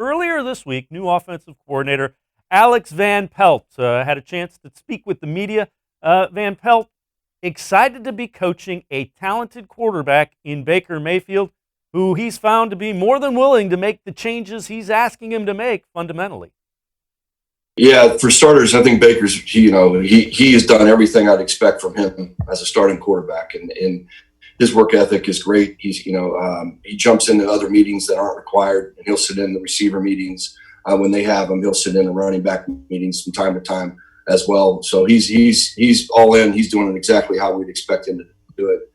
Earlier this week, new offensive coordinator Alex Van Pelt had a chance to speak with the media. Van Pelt excited to be coaching a talented quarterback in Baker Mayfield, who he's found to be more than willing to make the changes he's asking him to make fundamentally. Yeah, for starters, I think Baker's he has done everything I'd expect from him as a starting quarterback, and his work ethic is great. He jumps into other meetings that aren't required, and he'll sit in the receiver meetings when they have them. He'll sit in the running back meetings from time to time as well. So he's all in. He's doing it exactly how we'd expect him to do it.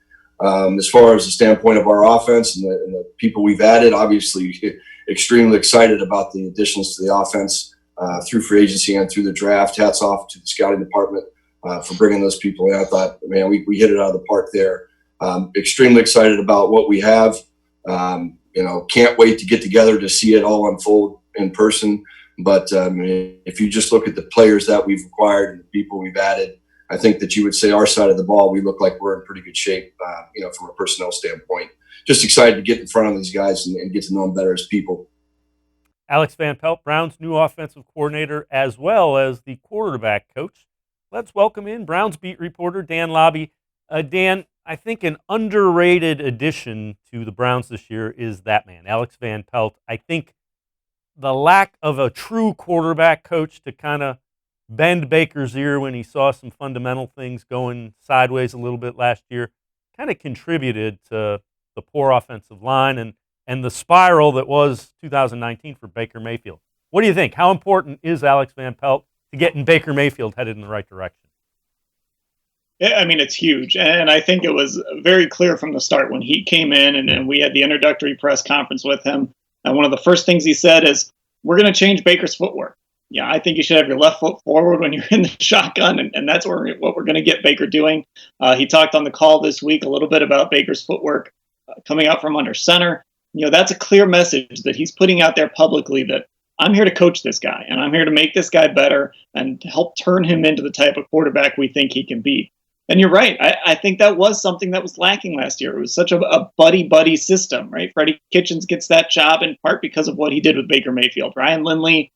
As far as the standpoint of our offense and the people we've added, obviously extremely excited about the additions to the offense through free agency and through the draft. Hats off to the scouting department for bringing those people in. I thought, man, we hit it out of the park there. Extremely excited about what we have. Can't wait to get together to see it all unfold in person. But if you just look at the players that we've acquired and the people we've added, I think that you would say our side of the ball, we look like we're in pretty good shape, from a personnel standpoint. Just excited to get in front of these guys and get to know them better as people. Alex Van Pelt, Browns' new offensive coordinator, as well as the quarterback coach. Let's welcome in Browns beat reporter Dan Labbe. Dan, I think an underrated addition to the Browns this year is that man, Alex Van Pelt. I think the lack of a true quarterback coach to kind of bend Baker's ear when he saw some fundamental things going sideways a little bit last year kind of contributed to the poor offensive line and the spiral that was 2019 for Baker Mayfield. What do you think? How important is Alex Van Pelt to getting Baker Mayfield headed in the right direction? Yeah, I mean, it's huge. And I think it was very clear from the start when he came in and we had the introductory press conference with him. And one of the first things he said is, we're going to change Baker's footwork. Yeah, I think you should have your left foot forward when you're in the shotgun, and that's what we're going to get Baker doing. He talked on the call this week a little bit about Baker's footwork coming out from under center. That's a clear message that he's putting out there publicly that I'm here to coach this guy, and I'm here to make this guy better and help turn him into the type of quarterback we think he can be. And you're right. I think that was something that was lacking last year. It was such a buddy-buddy system, right? Freddie Kitchens gets that job in part because of what he did with Baker Mayfield. Ryan Lindley,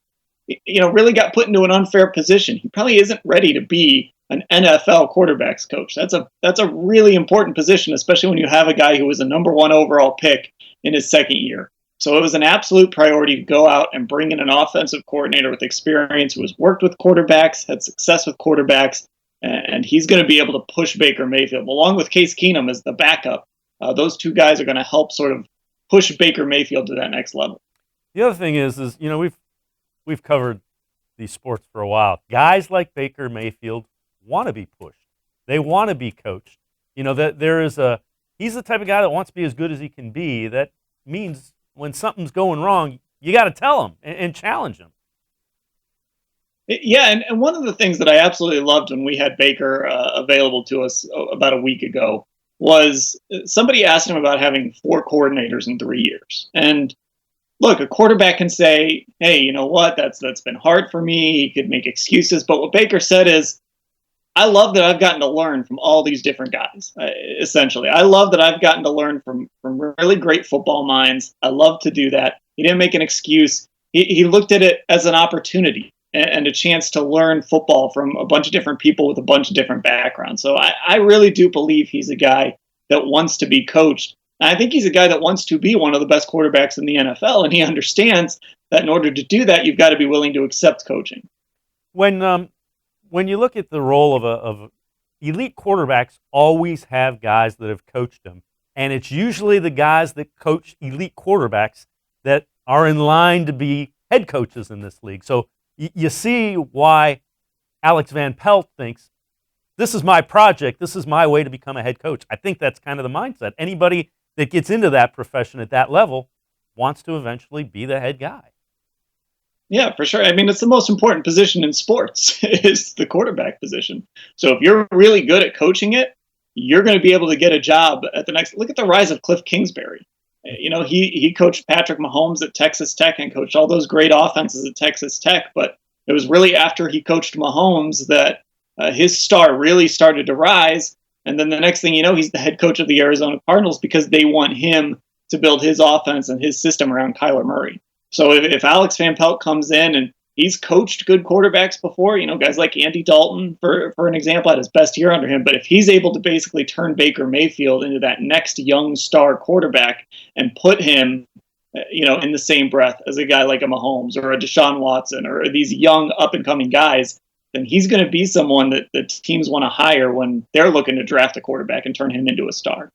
really got put into an unfair position. He probably isn't ready to be an NFL quarterbacks coach. That's a really important position, especially when you have a guy who was a number one overall pick in his second year. So it was an absolute priority to go out and bring in an offensive coordinator with experience who has worked with quarterbacks, had success with quarterbacks, and he's going to be able to push Baker Mayfield along with Case Keenum as the backup. Those two guys are going to help sort of push Baker Mayfield to that next level. The other thing is we've covered these sports for a while. Guys like Baker Mayfield want to be pushed. They want to be coached. That he's the type of guy that wants to be as good as he can be. That means when something's going wrong, you got to tell him and challenge him. Yeah, and one of the things that I absolutely loved when we had Baker available to us about a week ago was somebody asked him about having 4 coordinators in 3 years. And look, a quarterback can say, hey, you know what, that's been hard for me. He could make excuses. But what Baker said is, I love that I've gotten to learn from all these different guys, essentially. I love that I've gotten to learn from really great football minds. I love to do that. He didn't make an excuse. He looked at it as an opportunity and a chance to learn football from a bunch of different people with a bunch of different backgrounds. So I really do believe he's a guy that wants to be coached. And I think he's a guy that wants to be one of the best quarterbacks in the NFL, and he understands that in order to do that, you've got to be willing to accept coaching. When you look at the role of elite quarterbacks, always have guys that have coached them, and it's usually the guys that coach elite quarterbacks that are in line to be head coaches in this league. So you see why Alex Van Pelt thinks, this is my project, this is my way to become a head coach. I think that's kind of the mindset. Anybody that gets into that profession at that level wants to eventually be the head guy. Yeah, for sure. I mean, it's the most important position in sports is the quarterback position. So if you're really good at coaching it, you're going to be able to get a job at the next. Look at the rise of Cliff Kingsbury. He coached Patrick Mahomes at Texas Tech and coached all those great offenses at Texas Tech. But it was really after he coached Mahomes that his star really started to rise. And then the next thing you know, he's the head coach of the Arizona Cardinals because they want him to build his offense and his system around Kyler Murray. So if Alex Van Pelt comes in and he's coached good quarterbacks before, guys like Andy Dalton, for an example, had his best year under him. But if he's able to basically turn Baker Mayfield into that next young star quarterback and put him, in the same breath as a guy like a Mahomes or a Deshaun Watson or these young up and coming guys, then he's going to be someone that the teams want to hire when they're looking to draft a quarterback and turn him into a star.